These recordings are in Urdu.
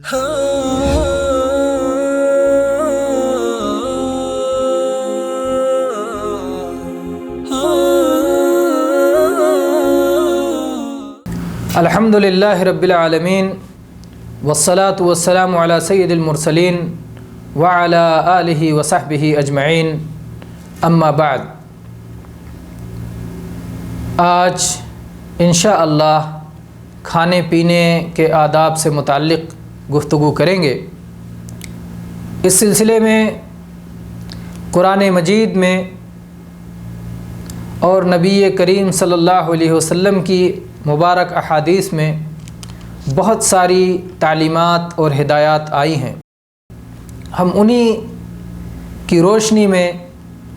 الحمدللہ رب العالمین والصلاة والسلام علی سید المرسلین وعلی آلہ وصحبہ اجمعین، اما بعد۔ آج انشاءاللہ کھانے پینے کے آداب سے متعلق گفتگو کریں گے۔ اس سلسلے میں قرآن مجید میں اور نبی کریم صلی اللہ علیہ وسلم کی مبارک احادیث میں بہت ساری تعلیمات اور ہدایات آئی ہیں۔ ہم انہی کی روشنی میں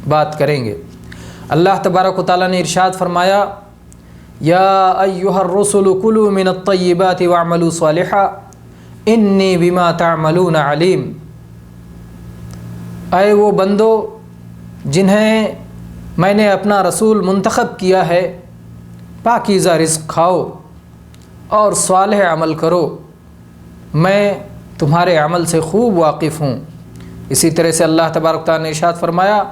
بات کریں گے۔ اللہ تبارک و تعالیٰ نے ارشاد فرمایا، یا ایھا الرسل کلوا من الطیبات واعملوا صالحا انی بما تعملون علیم۔ اے وہ بندو جنہیں میں نے اپنا رسول منتخب کیا ہے، پاکیزہ رزق کھاؤ اور صالح عمل کرو، میں تمہارے عمل سے خوب واقف ہوں۔ اسی طرح سے اللہ تبارک تعالیٰ نے ارشاد فرمایا،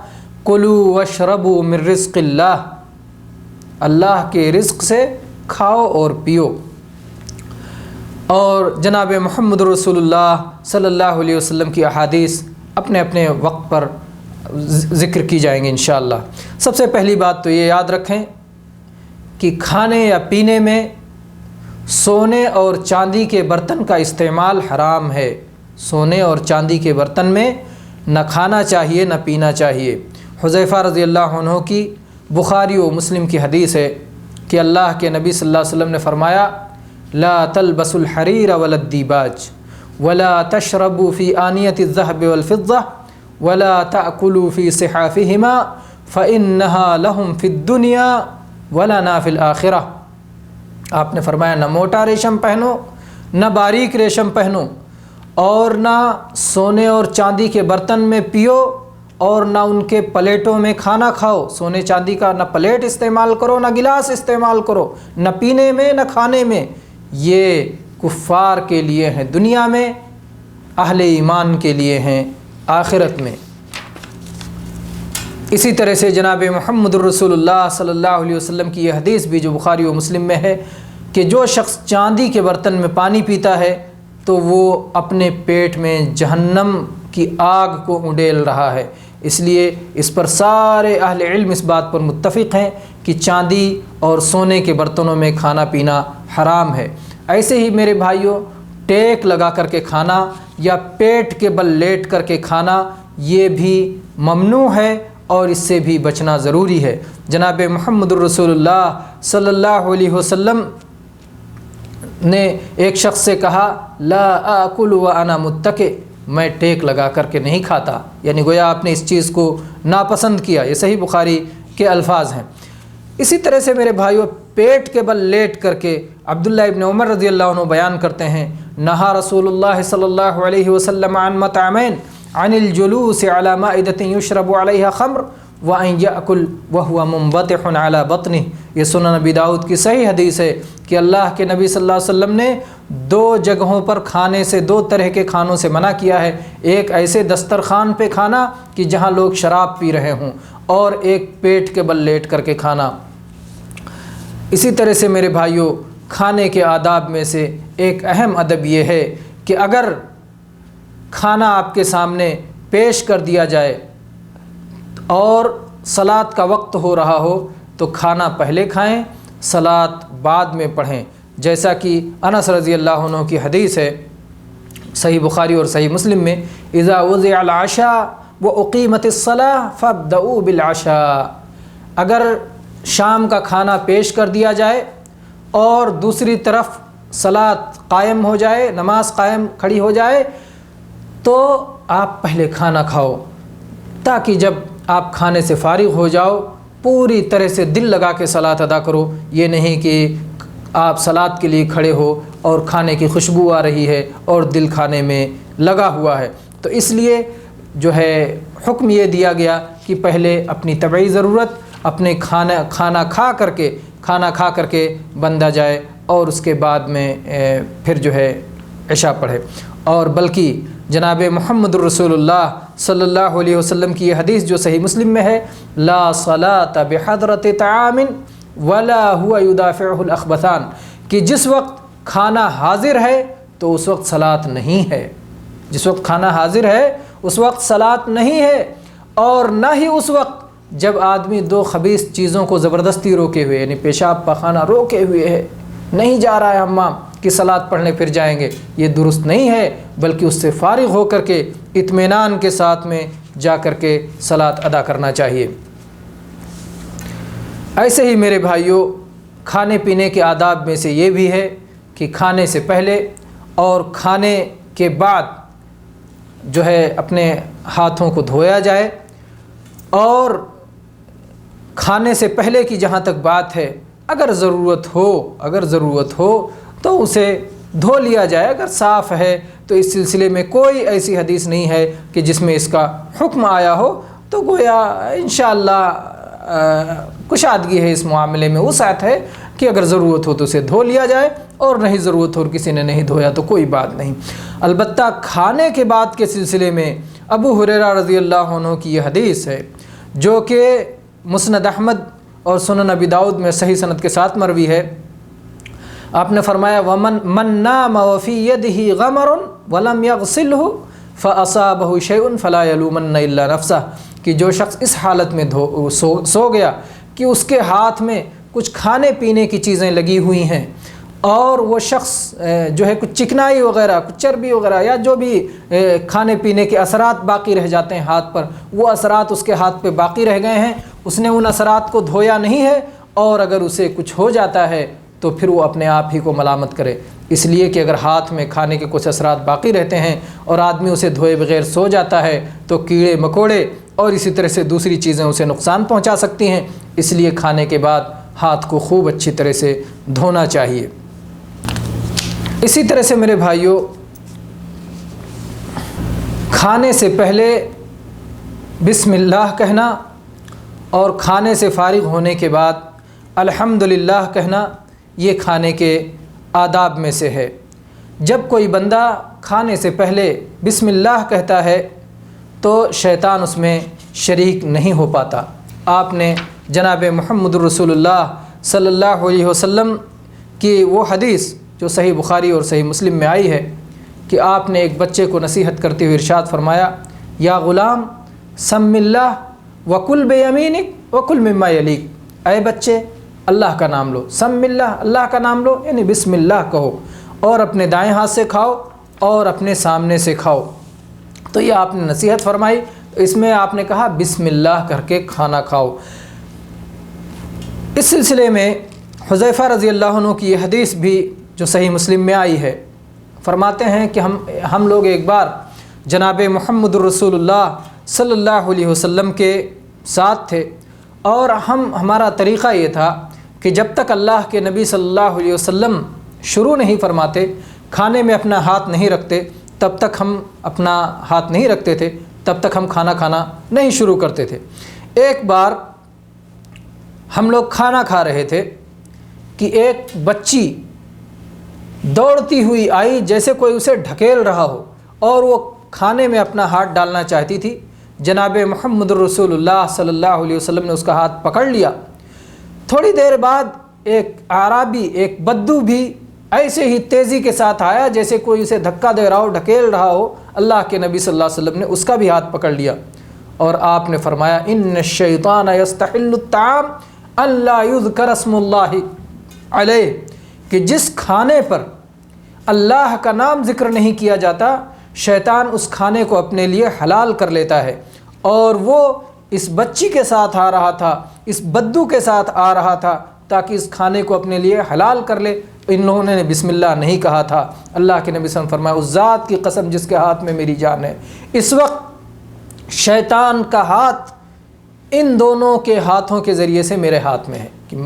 کلوا واشربوا من رزق اللہ، اللہ کے رزق سے کھاؤ اور پیو۔ اور جناب محمد رسول اللہ صلی اللہ علیہ وسلم کی احادیث اپنے اپنے وقت پر ذکر کی جائیں گے انشاءاللہ۔ سب سے پہلی بات تو یہ یاد رکھیں کہ کھانے یا پینے میں سونے اور چاندی کے برتن کا استعمال حرام ہے۔ سونے اور چاندی کے برتن میں نہ کھانا چاہیے نہ پینا چاہیے۔ حذیفہ رضی اللہ عنہ کی بخاری و مسلم کی حدیث ہے کہ اللہ کے نبی صلی اللہ علیہ وسلم نے فرمایا، لا تلبسوا الحریر ولا الدیباج ولا تشربوا فی آنیۃ الذہب والفضہ ولا تأکلوا فی صحافہما فإنہا لہم فی الدنیا ولنا فی الآخرہ۔ آپ نے فرمایا، نہ موٹا ریشم پہنو نہ باریک ریشم پہنو، اور نہ سونے اور چاندی کے برتن میں پیو اور نہ ان کے پلیٹوں میں کھانا کھاؤ۔ سونے چاندی کا نہ پلیٹ استعمال کرو نہ گلاس استعمال کرو، نہ پینے میں نہ کھانے میں۔ یہ کفار کے لیے ہیں دنیا میں، اہل ایمان کے لیے ہیں آخرت میں۔ اسی طرح سے جناب محمد رسول اللہ صلی اللہ علیہ وسلم کی یہ حدیث بھی جو بخاری و مسلم میں ہے کہ جو شخص چاندی کے برتن میں پانی پیتا ہے تو وہ اپنے پیٹ میں جہنم کی آگ کو انڈیل رہا ہے۔ اس لیے اس پر سارے اہل علم اس بات پر متفق ہیں کہ چاندی اور سونے کے برتنوں میں کھانا پینا حرام ہے۔ ایسے ہی میرے بھائیوں، ٹیک لگا کر کے کھانا یا پیٹ کے بل لیٹ کر کے کھانا یہ بھی ممنوع ہے اور اس سے بھی بچنا ضروری ہے۔ جناب محمد رسول اللہ صلی اللہ علیہ وسلم نے ایک شخص سے کہا، لا آکل وانا متکئ، میں ٹیک لگا کر کے نہیں کھاتا، یعنی گویا آپ نے اس چیز کو ناپسند کیا۔ یہ صحیح بخاری کے الفاظ ہیں۔ اسی طرح سے میرے بھائیوں، پیٹ کے بل لیٹ کر کے عبداللہ ابن عمر رضی اللہ عنہ بیان کرتے ہیں، نہا رسول اللہ صلی اللہ علیہ وسلم عن مطعمین، عن الجلوس على مائدة يشرب عليها خمر وأن يأكل وهو منبطح على بطنه۔ یہ سنن نبی داؤد کی صحیح حدیث ہے کہ اللہ کے نبی صلی اللہ علیہ وسلم نے دو جگہوں پر کھانے سے، دو طرح کے کھانوں سے منع کیا ہے۔ ایک ایسے دسترخوان پہ کھانا کہ جہاں لوگ شراب پی رہے ہوں، اور ایک پیٹ کے بل لیٹ کر کے کھانا۔ اسی طرح سے میرے بھائیوں، کھانے کے آداب میں سے ایک اہم ادب یہ ہے کہ اگر کھانا آپ کے سامنے پیش کر دیا جائے اور صلاۃ کا وقت ہو رہا ہو تو کھانا پہلے کھائیں، صلاۃ بعد میں پڑھیں، جیسا کہ انس رضی اللہ عنہ کی حدیث ہے صحیح بخاری اور صحیح مسلم میں، اذا وضع العشاء واقیمت الصلاۃ فابدؤوا بالعشاء۔ اگر شام کا کھانا پیش کر دیا جائے اور دوسری طرف صلاۃ قائم ہو جائے، نماز قائم کھڑی ہو جائے، تو آپ پہلے کھانا کھاؤ، تاکہ جب آپ کھانے سے فارغ ہو جاؤ پوری طرح سے دل لگا کے صلاۃ ادا کرو۔ یہ نہیں کہ آپ صلاۃ کے لیے کھڑے ہو اور کھانے کی خوشبو آ رہی ہے اور دل کھانے میں لگا ہوا ہے۔ تو اس لیے جو ہے حکم یہ دیا گیا کہ پہلے اپنی طبعی ضرورت اپنے کھانا کھا کر کے بندہ جائے، اور اس کے بعد میں پھر جو ہے عشاء پڑھے۔ اور بلکہ جناب محمد رسولullah صلی اللہ علیہ وسلم کی یہ حدیث جو صحیح مسلم میں ہے، لا صلاة بحضرت طعام ولا هو يدافعه الاخبثان، کہ جس وقت کھانا حاضر ہے تو اس وقت صلاۃ نہیں ہے، جس وقت کھانا حاضر ہے اس وقت صلاۃ نہیں ہے، اور نہ ہی اس وقت جب آدمی دو خبیث چیزوں کو زبردستی روکے ہوئے، یعنی پیشاب پاخانہ روکے ہوئے ہے، نہیں جا رہا ہے حمام کہ صلاۃ پڑھنے پھر جائیں گے، یہ درست نہیں ہے، بلکہ اس سے فارغ ہو کر کے اطمینان کے ساتھ میں جا کر کے صلاۃ ادا کرنا چاہیے۔ ایسے ہی میرے بھائیوں، کھانے پینے کے آداب میں سے یہ بھی ہے کہ کھانے سے پہلے اور کھانے کے بعد جو ہے اپنے ہاتھوں کو دھویا جائے، اور کھانے سے پہلے کی جہاں تک بات ہے، اگر ضرورت ہو تو اسے دھو لیا جائے، اگر صاف ہے تو اس سلسلے میں کوئی ایسی حدیث نہیں ہے کہ جس میں اس کا حکم آیا ہو، تو گویا انشاءاللہ کشادگی ہے اس معاملے میں، وسعت ہے کہ اگر ضرورت ہو تو اسے دھو لیا جائے، اور نہیں ضرورت ہو اور کسی نے نہیں دھویا تو کوئی بات نہیں۔ البتہ کھانے کے بعد کے سلسلے میں ابو ہریرہ رضی اللہ عنہ کی یہ حدیث ہے جو کہ مسند احمد اور سنن ابی داؤد میں صحیح سند کے ساتھ مروی ہے۔ آپ نے فرمایا ومن نام وفی یدہ غمر ولم یغسلہ فاصابہ شیء فلا یلومن الا نفسہ، کہ جو شخص اس حالت میں سو گیا کہ اس کے ہاتھ میں کچھ کھانے پینے کی چیزیں لگی ہوئی ہیں، اور وہ شخص جو ہے کچھ چکنائی وغیرہ، کچھ چربی وغیرہ، یا جو بھی کھانے پینے کے اثرات باقی رہ جاتے ہیں ہاتھ پر، وہ اثرات اس کے ہاتھ پہ باقی رہ گئے ہیں، اس نے ان اثرات کو دھویا نہیں ہے، اور اگر اسے کچھ ہو جاتا ہے تو پھر وہ اپنے آپ ہی کو ملامت کرے، اس لیے کہ اگر ہاتھ میں کھانے کے کچھ اثرات باقی رہتے ہیں اور آدمی اسے دھوئے بغیر سو جاتا ہے تو کیڑے مکوڑے اور اسی طرح سے دوسری چیزیں اسے نقصان پہنچا سکتی ہیں، اس لیے کھانے کے بعد ہاتھ کو خوب اچھی طرح سے دھونا چاہیے۔ اسی طرح سے میرے بھائیوں، کھانے سے پہلے بسم اللہ کہنا اور کھانے سے فارغ ہونے کے بعد الحمدللہ کہنا، یہ کھانے کے آداب میں سے ہے۔ جب کوئی بندہ کھانے سے پہلے بسم اللہ کہتا ہے تو شیطان اس میں شریک نہیں ہو پاتا۔ آپ نے جناب محمد رسول اللہ صلی اللہ علیہ وسلم کی وہ حدیث جو صحیح بخاری اور صحیح مسلم میں آئی ہے کہ آپ نے ایک بچے کو نصیحت کرتے ہوئے ارشاد فرمایا، یا غلام سم اللہ وکل بیمینک وکل مما یلیک، اے بچے اللہ کا نام لو، سم اللہ، اللہ کا نام لو، یعنی بسم اللہ کہو، اور اپنے دائیں ہاتھ سے کھاؤ اور اپنے سامنے سے کھاؤ۔ تو یہ آپ نے نصیحت فرمائی، اس میں آپ نے کہا بسم اللہ کر کے کھانا کھاؤ۔ اس سلسلے میں حذیفہ رضی اللہ عنہ کی یہ حدیث بھی جو صحیح مسلم میں آئی ہے، فرماتے ہیں کہ ہم لوگ ایک بار جناب محمد رسول اللہ صلی اللہ علیہ وسلم کے ساتھ تھے، اور ہمارا طریقہ یہ تھا کہ جب تک اللہ کے نبی صلی اللہ علیہ وسلم شروع نہیں فرماتے، کھانے میں اپنا ہاتھ نہیں رکھتے، تب تک ہم اپنا ہاتھ نہیں رکھتے تھے، تب تک ہم کھانا کھانا نہیں شروع کرتے تھے۔ ایک بار ہم لوگ کھانا کھا رہے تھے کہ ایک بچی دوڑتی ہوئی آئی، جیسے کوئی اسے ڈھکیل رہا ہو، اور وہ کھانے میں اپنا ہاتھ ڈالنا چاہتی تھی۔ جناب محمد رسول اللہ صلی اللہ علیہ وسلم نے اس کا ہاتھ پکڑ لیا۔ تھوڑی دیر بعد ایک اعرابی، ایک بدو بھی ایسے ہی تیزی کے ساتھ آیا جیسے کوئی اسے دھکا دے رہا ہو، ڈھکیل رہا ہو۔ اللہ کے نبی صلی اللہ علیہ وسلم نے اس کا بھی ہاتھ پکڑ لیا، اور آپ نے فرمایا ان الشیطان یستحل الطعام ان لا یذکر اسم اللہ علیہ، کہ جس کھانے پر اللہ کا نام ذکر نہیں کیا جاتا، شیطان اس کھانے کو اپنے لیے حلال کر لیتا ہے۔ اور وہ اس بچی کے ساتھ آ رہا تھا، اس بدو کے ساتھ آ رہا تھا تاکہ اس کھانے کو اپنے لیے حلال کر لے۔ ان لوگوں نے بسم اللہ نہیں کہا تھا۔ اللہ کے نبی صلی اللہ علیہ وسلم فرمایا اس ذات کی قسم جس کے ہاتھ میں میری جان ہے، اس وقت شیطان کا ہاتھ ان دونوں کے ہاتھوں کے ذریعے سے میرے ہاتھ میں ہے، کہ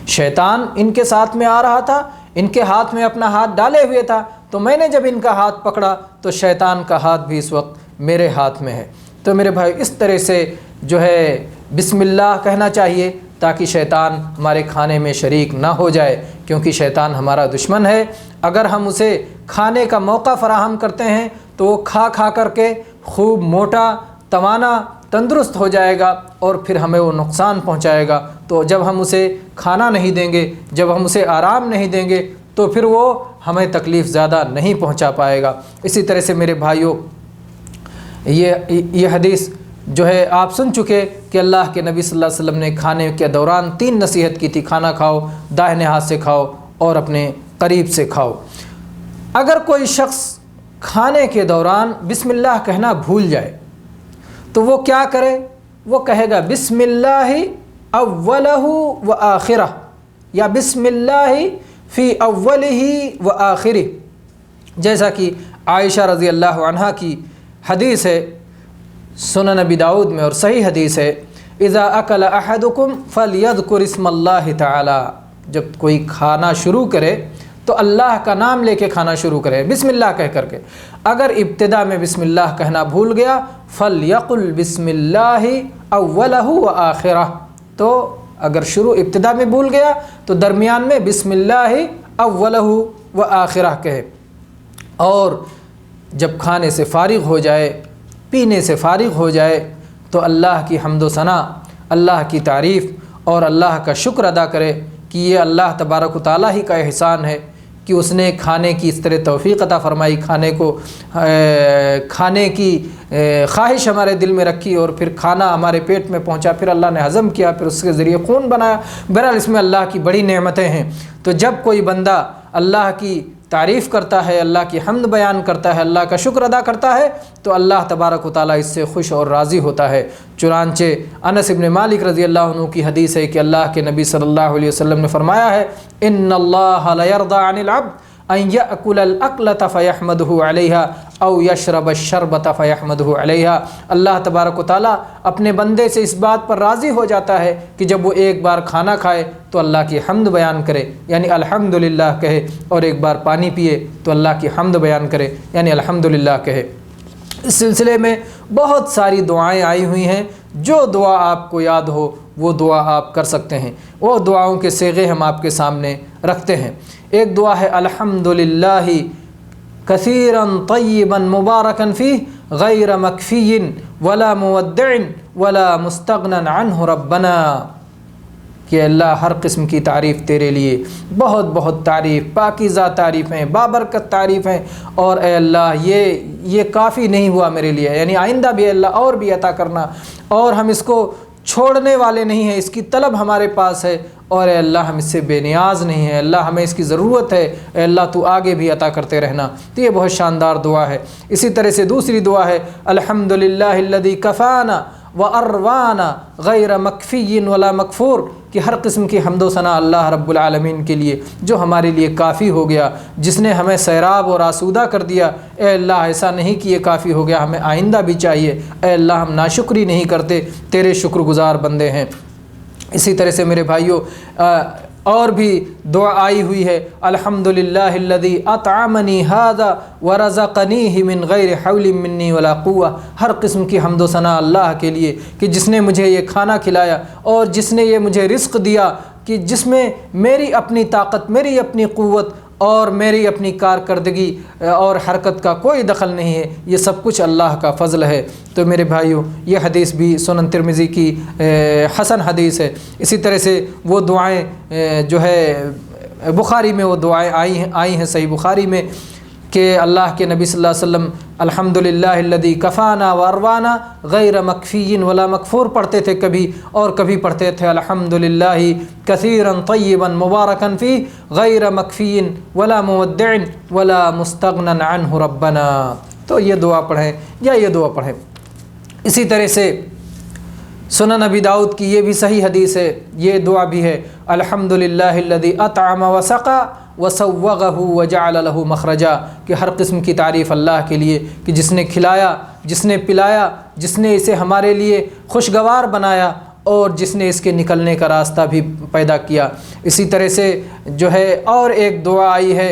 شیطان ان کے ساتھ میں آ رہا تھا، ان کے ہاتھ میں اپنا ہاتھ ڈالے ہوئے تھا، تو میں نے جب ان کا ہاتھ پکڑا تو شیطان کا ہاتھ بھی اس وقت میرے ہاتھ میں ہے۔ تو میرے بھائی، اس طرح سے جو ہے بسم اللہ کہنا چاہیے تاکہ شیطان ہمارے کھانے میں شریک نہ ہو جائے، کیونکہ شیطان ہمارا دشمن ہے۔ اگر ہم اسے کھانے کا موقع فراہم کرتے ہیں تو وہ کھا کر کے خوب موٹا، توانا، تندرست ہو جائے گا اور پھر ہمیں وہ نقصان پہنچائے گا۔ تو جب ہم اسے کھانا نہیں دیں گے، جب ہم اسے آرام نہیں دیں گے تو پھر وہ ہمیں تکلیف زیادہ نہیں پہنچا پائے گا۔ اسی طرح سے میرے بھائیوں، یہ حدیث جو ہے آپ سن چکے کہ اللہ کے نبی صلی اللہ علیہ وسلم نے کھانے کے دوران 3 نصیحت کی تھی: کھانا کھاؤ، داہنے ہاتھ سے کھاؤ اور اپنے قریب سے کھاؤ۔ اگر کوئی شخص کھانے کے دوران بسم اللہ کہنا بھول جائے تو وہ کیا کرے؟ وہ کہے گا بسم اللہ اولہ و آخرہ، یا بسم اللہ فی اولہ و آخرہ، جیسا کہ عائشہ رضی اللہ عنہا کی حدیث ہے سنن ابی داؤد میں اور صحیح حدیث ہے: اذا اکل احدکم فلیذکر اسم اللہ تعالی، جب کوئی کھانا شروع کرے تو اللہ کا نام لے کے کھانا شروع کرے، بسم اللہ کہہ کر کے۔ اگر ابتدا میں بسم اللہ کہنا بھول گیا، فلیقل بسم اللہ اولہ و آخرہ، تو اگر ابتدا میں بھول گیا تو درمیان میں بسم اللہ اولہ و آخرہ کہے۔ اور جب کھانے سے فارغ ہو جائے، پینے سے فارغ ہو جائے تو اللہ کی حمد و ثنا، اللہ کی تعریف اور اللہ کا شکر ادا کرے کہ یہ اللہ تبارک و تعالیٰ ہی کا احسان ہے کہ اس نے کھانے کی اس طرح توفیق عطا فرمائی، کھانے کی خواہش ہمارے دل میں رکھی اور پھر کھانا ہمارے پیٹ میں پہنچا، پھر اللہ نے ہضم کیا، پھر اس کے ذریعے خون بنایا۔ بہرحال اس میں اللہ کی بڑی نعمتیں ہیں۔ تو جب کوئی بندہ اللہ کی تعریف کرتا ہے، اللہ کی حمد بیان کرتا ہے، اللہ کا شکر ادا کرتا ہے تو اللہ تبارک و تعالیٰ اس سے خوش اور راضی ہوتا ہے۔ چنانچہ انس بن مالک رضی اللہ عنہ کی حدیث ہے کہ اللہ کے نبی صلی اللہ علیہ وسلم نے فرمایا ہے: ان اللہ لیرضی عن العبد ان یأکل الاکلۃ فیحمدہ علیہا او یشرب الشربۃ فیحمدہ علیہا۔ اللہ تبارک و تعالیٰ اپنے بندے سے اس بات پر راضی ہو جاتا ہے کہ جب وہ ایک بار کھانا کھائے تو اللہ کی حمد بیان کرے، یعنی الحمدللہ کہے، اور ایک بار پانی پیے تو اللہ کی حمد بیان کرے، یعنی الحمدللہ کہے۔ اس سلسلے میں بہت ساری دعائیں آئی ہوئی ہیں، جو دعا آپ کو یاد ہو وہ دعا آپ کر سکتے ہیں۔ وہ دعاؤں کے صیغے ہم آپ کے سامنے رکھتے ہیں۔ ایک دعا ہے: الحمدللہ کثیرا طیبا مبارکا فیہ غیر مکفی ولا مودع ولا مستغنی عنہ ربنا، کہ اللہ ہر قسم کی تعریف تیرے لیے، بہت بہت تعریف، پاکیزہ تعریفیں، بابرکت تعریفیں، اور اے اللہ یہ کافی نہیں ہوا میرے لیے، یعنی آئندہ بھی اللہ اور بھی عطا کرنا، اور ہم اس کو چھوڑنے والے نہیں ہیں، اس کی طلب ہمارے پاس ہے، اور اے اللہ ہم اس سے بے نیاز نہیں ہیں، اللہ ہمیں اس کی ضرورت ہے، اے اللہ تو آگے بھی عطا کرتے رہنا۔ تو یہ بہت شاندار دعا ہے۔ اسی طرح سے دوسری دعا ہے: الحمدللہ الذی کفانا واروانا غیر مکفی ولا مکفور، کہ ہر قسم کی حمد و ثنا اللہ رب العالمین کے لیے جو ہمارے لیے کافی ہو گیا، جس نے ہمیں سیراب اور آسودہ کر دیا۔ اے اللہ ایسا نہیں کہ یہ کافی ہو گیا، ہمیں آئندہ بھی چاہیے۔ اے اللہ ہم ناشکری نہیں کرتے، تیرے شکر گزار بندے ہیں۔ اسی طرح سے میرے بھائیوں اور بھی دعا آئی ہوئی ہے: الحمدللہ الذی اطعمنی ھذا ورزقنیہ من غیر حول منی ولا قوہ، ہر قسم کی حمد و ثنا اللہ کے لیے کہ جس نے مجھے یہ کھانا کھلایا اور جس نے یہ مجھے رزق دیا، کہ جس میں میری اپنی طاقت، میری اپنی قوت اور میری اپنی کارکردگی اور حرکت کا کوئی دخل نہیں ہے، یہ سب کچھ اللہ کا فضل ہے۔ تو میرے بھائیوں یہ حدیث بھی سنن ترمذی کی حسن حدیث ہے۔ اسی طرح سے وہ دعائیں جو ہے بخاری میں وہ دعائیں آئی ہیں صحیح بخاری میں کہ اللہ کے نبی صلی اللہ علیہ وسلم الحمدللہ الذی کفانا واروانا غیر مکفی ولا مکفور پڑھتے تھے کبھی، اور کبھی پڑھتے تھے الحمدللہ کثیرا طیبا مبارکا فیہ غیر مکفی ولا مودع ولا مستغنی عنہ ربنا۔ تو یہ دعا پڑھیں یا یہ دعا پڑھیں۔ اسی طرح سے سنن ابی داؤد کی یہ بھی صحیح حدیث ہے، یہ دعا بھی ہے: الحمدللہ الذی اطعم وسقى وسوغہ وجعل له مخرجا، کہ ہر قسم کی تعریف اللہ کے لیے کہ جس نے کھلایا، جس نے پلایا، جس نے اسے ہمارے لیے خوشگوار بنایا اور جس نے اس کے نکلنے کا راستہ بھی پیدا کیا۔ اسی طرح سے جو ہے اور ایک دعا آئی ہے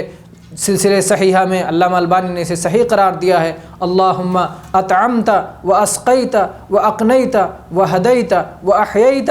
سلسلے صحیحہ میں، علامہ البانی نے اسے صحیح قرار دیا ہے: اللہم اطعمت و اسقیت و اقنیت و ہدیت و احییت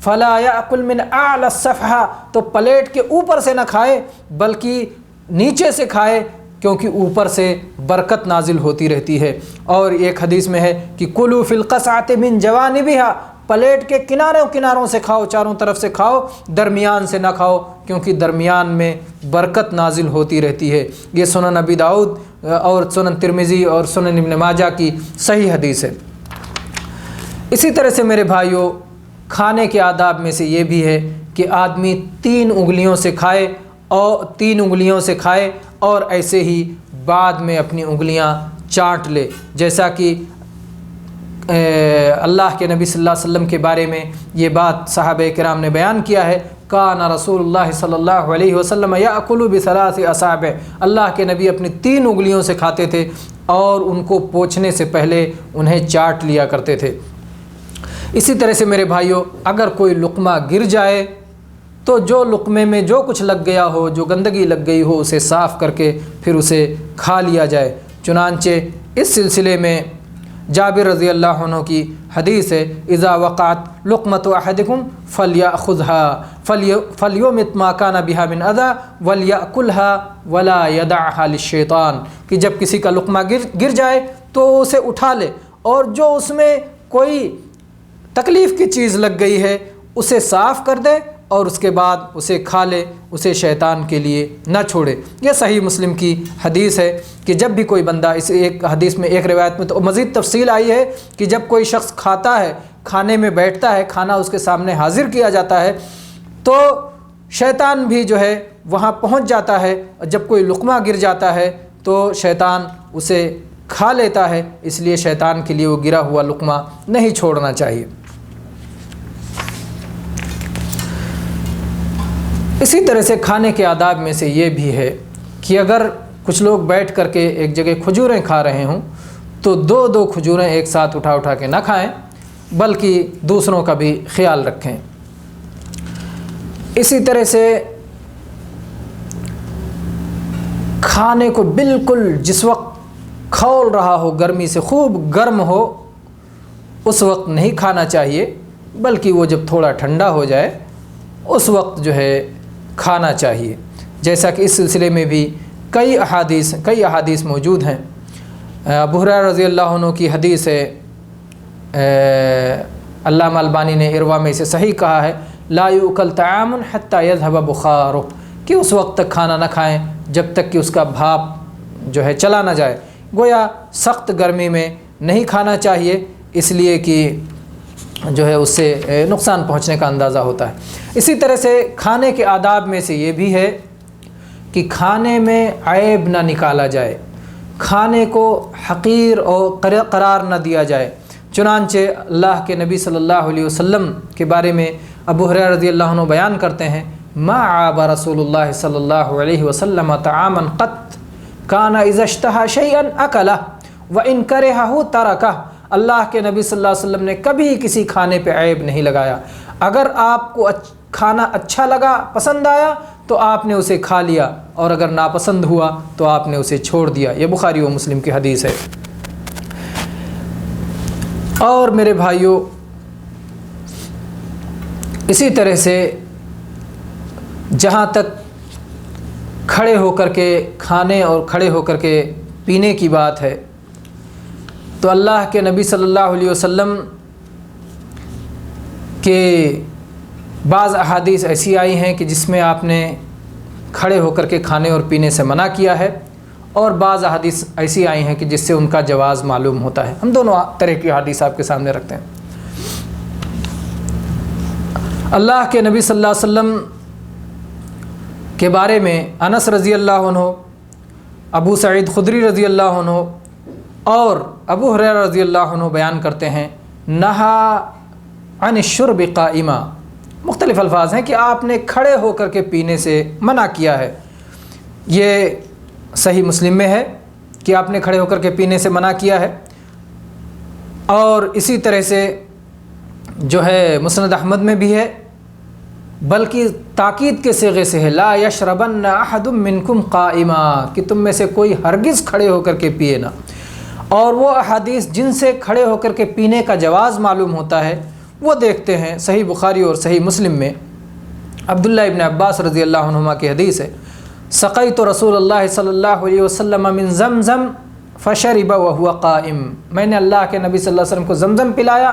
فلا یأکل من اعلی الصفحہ، تو پلیٹ کے اوپر سے نہ کھائے بلکہ نیچے سے کھائے، کیونکہ اوپر سے برکت نازل ہوتی رہتی ہے۔ اور ایک حدیث میں ہے کہ کلوا فی القصعۃ من جوانبھا، پلیٹ کے کناروں سے کھاؤ، چاروں طرف سے کھاؤ، درمیان سے نہ کھاؤ، کیونکہ درمیان میں برکت نازل ہوتی رہتی ہے۔ یہ سنن ابی داؤد اور سنن ترمذی اور سنن ابن ماجہ کی صحیح حدیث ہے۔ اسی طرح سے میرے بھائیوں، کھانے کے آداب میں سے یہ بھی ہے کہ آدمی 3 انگلیوں سے کھائے اور ایسے ہی بعد میں اپنی انگلیاں چاٹ لے، جیسا کہ اللہ کے نبی صلی اللہ علیہ وسلم کے بارے میں یہ بات صحابہ کرام نے بیان کیا ہے، کان رسول اللہ صلی اللہ علیہ وسلم یأکل بثلاث اصابع، اللہ کے نبی اپنی 3 انگلیوں سے کھاتے تھے اور ان کو پوچھنے سے پہلے انہیں چاٹ لیا کرتے تھے۔ اسی طرح سے میرے بھائیوں، اگر کوئی لقمہ گر جائے تو جو لقمے میں جو کچھ لگ گیا ہو، جو گندگی لگ گئی ہو، اسے صاف کر کے پھر اسے کھا لیا جائے۔ چنانچہ اس سلسلے میں جابر رضی اللہ عنہ کی حدیث ہے، اذا وقعت لقمۃ احدکم فلیأخذها فلیمت ما کان بها من اذی ولیأکلها ولا یدعها للشیطان، کہ جب کسی کا لقمہ گر جائے تو اسے اٹھا لے، اور جو اس میں کوئی تکلیف کی چیز لگ گئی ہے اسے صاف کر دے اور اس کے بعد اسے کھا لے، اسے شیطان کے لیے نہ چھوڑے۔ یہ صحیح مسلم کی حدیث ہے کہ جب بھی کوئی بندہ، اس ایک حدیث میں، ایک روایت میں تو مزید تفصیل آئی ہے کہ جب کوئی شخص کھاتا ہے، کھانے میں بیٹھتا ہے، کھانا اس کے سامنے حاضر کیا جاتا ہے تو شیطان بھی جو ہے وہاں پہنچ جاتا ہے، اور جب کوئی لقمہ گر جاتا ہے تو شیطان اسے کھا لیتا ہے، اس لیے شیطان کے لیے وہ گرا ہوا لقمہ نہیں چھوڑنا چاہیے۔ اسی طرح سے کھانے کے آداب میں سے یہ بھی ہے کہ اگر کچھ لوگ بیٹھ کر کے ایک جگہ کھجوریں کھا رہے ہوں تو 2 کھجوریں ایک ساتھ اٹھا کے نہ کھائیں، بلکہ دوسروں کا بھی خیال رکھیں۔ اسی طرح سے کھانے کو بالکل جس وقت کھول رہا ہو، گرمی سے خوب گرم ہو، اس وقت نہیں کھانا چاہیے، بلکہ وہ جب تھوڑا ٹھنڈا ہو جائے اس وقت جو ہے کھانا چاہیے، جیسا کہ اس سلسلے میں بھی کئی احادیث موجود ہیں۔ ابو ہریرہ رضی اللہ عنہ کی حدیث ہے، علامہ البانی نے ارواء میں اسے صحیح کہا ہے، لا یؤکل طعام حتی یذهب بخارہ، کہ اس وقت تک کھانا نہ کھائیں جب تک کہ اس کا بھاپ جو ہے چلا نہ جائے۔ گویا سخت گرمی میں نہیں کھانا چاہیے، اس لیے کہ جو ہے اس سے نقصان پہنچنے کا اندازہ ہوتا ہے۔ اسی طرح سے کھانے کے آداب میں سے یہ بھی ہے کہ کھانے میں عیب نہ نکالا جائے، کھانے کو حقیر اور قرار نہ دیا جائے۔ چنانچہ اللہ کے نبی صلی اللہ علیہ وسلم کے بارے میں ابو ہریرہ رضی اللہ عنہ بیان کرتے ہیں، ما عاب رسول اللہ صلی اللہ علیہ وسلم طعاما قط کان اذا اشتہى شیئا اکلہ وان کرہہ ترکہ، اللہ کے نبی صلی اللہ علیہ وسلم نے کبھی کسی کھانے پہ عیب نہیں لگایا۔ اگر آپ کو کھانا اچھا لگا، پسند آیا تو آپ نے اسے کھا لیا، اور اگر ناپسند ہوا تو آپ نے اسے چھوڑ دیا۔ یہ بخاری و مسلم کی حدیث ہے۔ اور میرے بھائیوں، اسی طرح سے جہاں تک کھڑے ہو کر کے کھانے اور کھڑے ہو کر کے پینے کی بات ہے، تو اللہ کے نبی صلی اللہ علیہ وسلم کے بعض احادیث ایسی آئی ہیں کہ جس میں آپ نے کھڑے ہو کر کے کھانے اور پینے سے منع کیا ہے، اور بعض احادیث ایسی آئی ہیں کہ جس سے ان کا جواز معلوم ہوتا ہے۔ ہم دونوں طرح کی حدیث آپ کے سامنے رکھتے ہیں۔ اللہ کے نبی صلی اللہ علیہ وسلم کے بارے میں انس رضی اللہ عنہ، ابو سعید خدری رضی اللہ عنہ اور ابو ہریرہ رضی اللہ عنہ بیان کرتے ہیں، نہا عن الشرب قائما، مختلف الفاظ ہیں کہ آپ نے کھڑے ہو کر کے پینے سے منع کیا ہے۔ یہ صحیح مسلم میں ہے کہ آپ نے کھڑے ہو کر کے پینے سے منع کیا ہے، اور اسی طرح سے جو ہے مسند احمد میں بھی ہے، بلکہ تاکید کے صیغے سے ہے، لا یشربن احد منکم قائما، کہ تم میں سے کوئی ہرگز کھڑے ہو کر کے پیے نہ۔ اور وہ احادیث جن سے کھڑے ہو کر کے پینے کا جواز معلوم ہوتا ہے وہ دیکھتے ہیں صحیح بخاری اور صحیح مسلم میں عبداللہ ابن عباس رضی اللہ عنہما کی حدیث ہے، سقیت رسول اللہ صلی اللہ علیہ وسلم من زمزم فشرب وهو قائم، میں نے اللہ کے نبی صلی اللہ علیہ وسلم کو زمزم پلایا،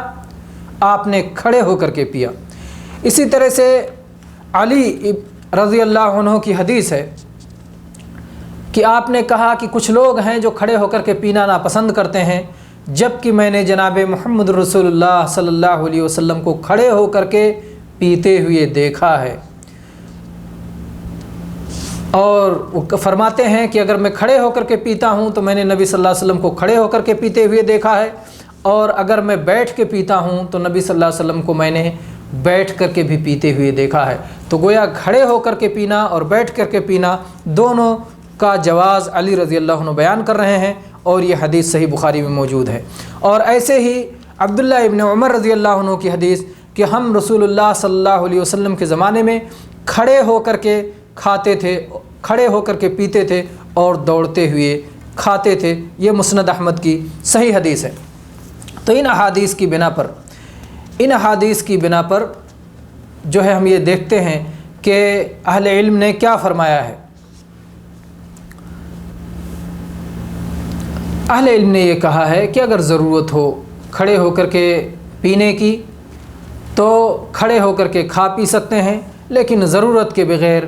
آپ نے کھڑے ہو کر کے پیا۔ اسی طرح سے علی رضی اللہ عنہ کی حدیث ہے کہ آپ نے کہا کہ کچھ لوگ ہیں جو کھڑے ہو کر کے پینا ناپسند کرتے ہیں، جبکہ میں نے جناب محمد رسول اللہ صلی اللہ علیہ وسلم کو کھڑے ہو کر کے پیتے ہوئے دیکھا ہے۔ اور وہ فرماتے ہیں کہ اگر میں کھڑے ہو کر کے پیتا ہوں تو میں نے نبی صلی اللہ علیہ وسلم کو کھڑے ہو کر کے پیتے ہوئے دیکھا ہے، اور اگر میں بیٹھ کے پیتا ہوں تو نبی صلی اللہ علیہ وسلم کو میں نے بیٹھ کر کے بھی پیتے ہوئے دیکھا ہے۔ تو گویا کھڑے ہو کر کے پینا اور بیٹھ کر کے پینا دونوں کا جواز علی رضی اللہ عنہ بیان کر رہے ہیں، اور یہ حدیث صحیح بخاری میں موجود ہے۔ اور ایسے ہی عبداللہ ابن عمر رضی اللہ عنہ کی حدیث کہ ہم رسول اللہ صلی اللہ علیہ وسلم کے زمانے میں کھڑے ہو کر کے کھاتے تھے، کھڑے ہو کر کے پیتے تھے اور دوڑتے ہوئے کھاتے تھے، یہ مسند احمد کی صحیح حدیث ہے۔ تو ان احادیث کی بنا پر جو ہے ہم یہ دیکھتے ہیں کہ اہل علم نے کیا فرمایا ہے۔ اہل علم نے یہ کہا ہے کہ اگر ضرورت ہو کھڑے ہو کر کے پینے کی تو کھڑے ہو کر کے کھا پی سکتے ہیں، لیکن ضرورت کے بغیر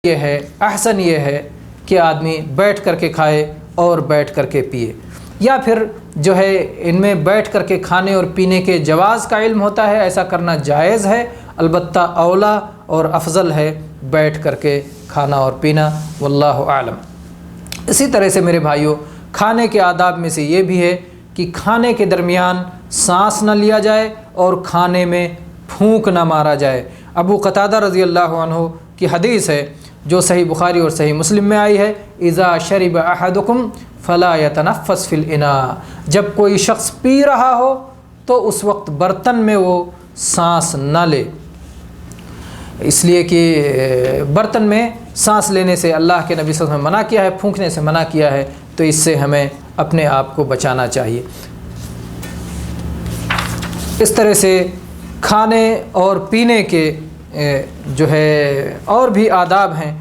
یہ ہے، احسن یہ ہے کہ آدمی بیٹھ کر کے کھائے اور بیٹھ کر کے پیے، یا پھر جو ہے ان میں بیٹھ کر کے کھانے اور پینے کے جواز کا علم ہوتا ہے، ایسا کرنا جائز ہے، البتہ اولا اور افضل ہے بیٹھ کر کے کھانا اور پینا، واللہ اعلم۔ اسی طرح سے میرے بھائیوں، کھانے کے آداب میں سے یہ بھی ہے کہ کھانے کے درمیان سانس نہ لیا جائے اور کھانے میں پھونک نہ مارا جائے۔ ابو قتادہ رضی اللہ عنہ کی حدیث ہے جو صحیح بخاری اور صحیح مسلم میں آئی ہے، اذا شرب احدکم فلا يتنفس فی الاناء، جب کوئی شخص پی رہا ہو تو اس وقت برتن میں وہ سانس نہ لے، اس لیے کہ برتن میں سانس لینے سے اللہ کے نبی صلی اللہ علیہ وسلم نے منع کیا ہے، پھونکنے سے منع کیا ہے، تو اس سے ہمیں اپنے آپ کو بچانا چاہیے۔ اس طرح سے کھانے اور پینے کے جو ہے اور بھی آداب ہیں،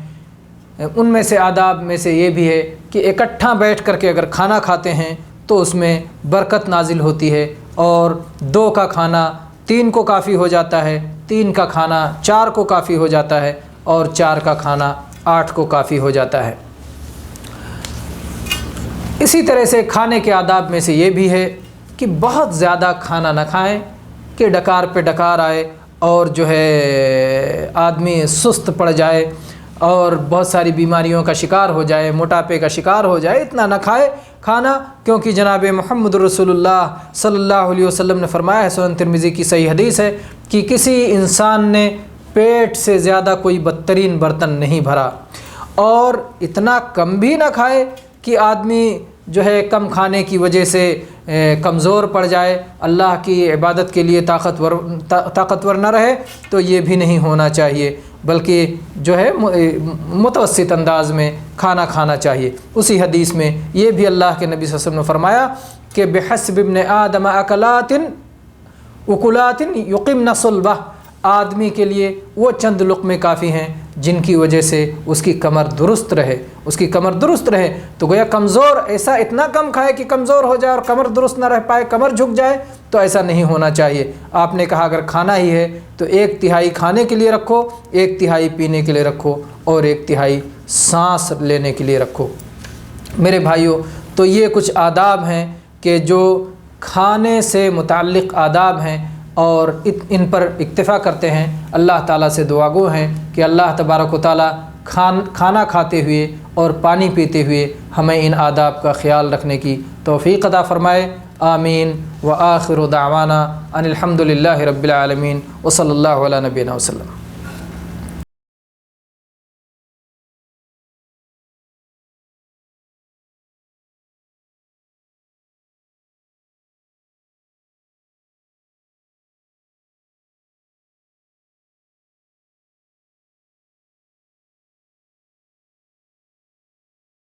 ان میں سے آداب میں سے یہ بھی ہے کہ اکٹھا بیٹھ کر کے اگر کھانا کھاتے ہیں تو اس میں برکت نازل ہوتی ہے، اور 2 کا کھانا 3 کو کافی ہو جاتا ہے، 3 کا کھانا 4 کو کافی ہو جاتا ہے، اور 4 کا کھانا 8 کو کافی ہو جاتا ہے۔ اسی طرح سے کھانے کے آداب میں سے یہ بھی ہے کہ بہت زیادہ کھانا نہ کھائیں کہ ڈکار پہ ڈکار آئے اور جو ہے آدمی سست پڑ جائے اور بہت ساری بیماریوں کا شکار ہو جائے، موٹاپے کا شکار ہو جائے، اتنا نہ کھائے کھانا، کیونکہ جناب محمد رسول اللہ صلی اللہ علیہ وسلم نے فرمایا ہے، سنن ترمذی کی صحیح حدیث ہے کہ کسی انسان نے پیٹ سے زیادہ کوئی بدترین برتن نہیں بھرا، اور اتنا کم بھی نہ کھائے کہ آدمی جو ہے کم کھانے کی وجہ سے کمزور پڑ جائے، اللہ کی عبادت کے لیے طاقتور نہ رہے، تو یہ بھی نہیں ہونا چاہیے، بلکہ جو ہے متوسط انداز میں کھانا کھانا چاہیے۔ اسی حدیث میں یہ بھی اللہ کے نبی صلی اللہ علیہ وسلم نے فرمایا کہ بحسب ابن آدم اکلات یقمن صلبہ، آدمی کے لیے وہ چند لقمے کافی ہیں جن کی وجہ سے اس کی کمر درست رہے، تو گویا کمزور ایسا اتنا کم کھائے کہ کمزور ہو جائے اور کمر درست نہ رہ پائے، کمر جھک جائے، تو ایسا نہیں ہونا چاہیے۔ آپ نے کہا اگر کھانا ہی ہے تو 1/3 کھانے کے لیے رکھو، 1/3 پینے کے لیے رکھو، اور 1/3 سانس لینے کے لیے رکھو۔ میرے بھائیوں، تو یہ کچھ آداب ہیں کہ جو کھانے سے متعلق آداب ہیں، اور ان پر اکتفا کرتے ہیں۔ اللہ تعالیٰ سے دعا گو ہیں کہ اللہ تبارک و تعالیٰ کھانا کھاتے ہوئے اور پانی پیتے ہوئے ہمیں ان آداب کا خیال رکھنے کی توفیق عطا فرمائے، آمین۔ وآخر دعوانا ان الحمد للہ رب العالمین، وصلی اللہ علی نبینا وسلم۔